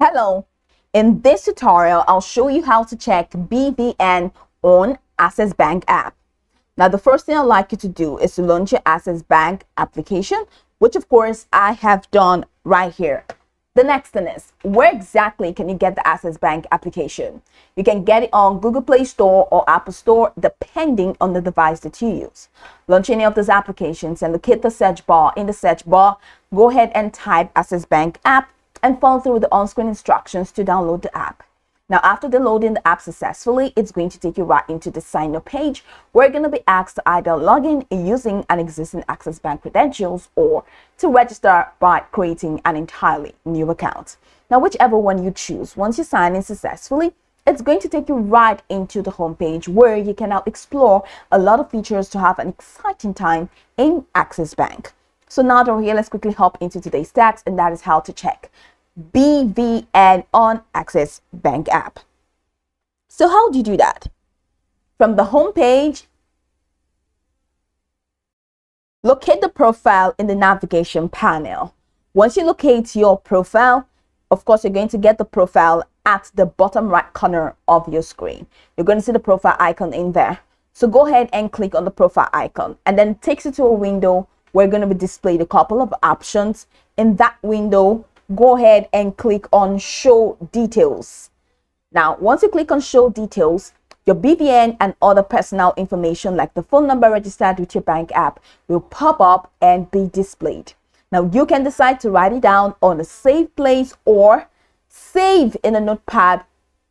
Hello, in this tutorial, I'll show you how to check BVN on Access Bank app. Now, the first thing I'd like you to do is to launch your Access Bank application, which of course I have done right here. The next thing is, where exactly can you get the Access Bank application? You can get it on Google Play Store or Apple Store, depending on the device that you use. Launch any of those applications and locate the search bar. In the search bar, go ahead and type Access Bank app and follow through the on-screen instructions to download the app. Now, after downloading the app successfully, it's going to take you right into the sign up page where you're going to be asked to either log in using an existing Access Bank credentials or to register by creating an entirely new account. Now, whichever one you choose, once you sign in successfully, it's going to take you right into the homepage where you can now explore a lot of features to have an exciting time in Access Bank. So now that we're here, let's quickly hop into today's stats, and that is how to check BVN on Access Bank app. So how do you do that? From the home page, locate the profile in the navigation panel. Once you locate your profile, of course, you're going to get the profile at the bottom right corner of your screen. You're going to see the profile icon in there. So go ahead and click on the profile icon, and then it takes you to a window. We're going to be displayed a couple of options. In that window, go ahead and click on Show Details. Now, once you click on Show Details, your BVN and other personal information like the phone number registered with your bank app will pop up and be displayed. Now, you can decide to write it down on a safe place or save in a notepad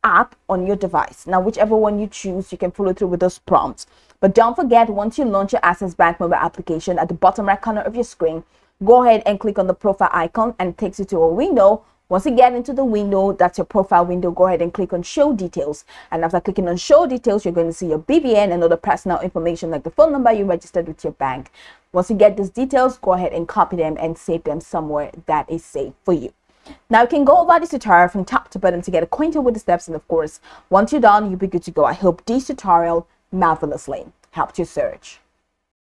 app on your device. Now, whichever one you choose, you can follow through with those prompts. But don't forget, once you launch your Access Bank mobile application, at the bottom right corner of your screen, go ahead and click on the profile icon and it takes you to a window. Once you get into the window, that's your profile window, go ahead and click on Show Details. And after clicking on Show Details, you're going to see your BVN and other personal information like the phone number you registered with your bank. Once you get these details, go ahead and copy them and save them somewhere that is safe for you. Now, you can go over this tutorial from top to bottom to get acquainted with the steps, and of course, once you're done, you'll be good to go. I hope this tutorial marvelously helped you search.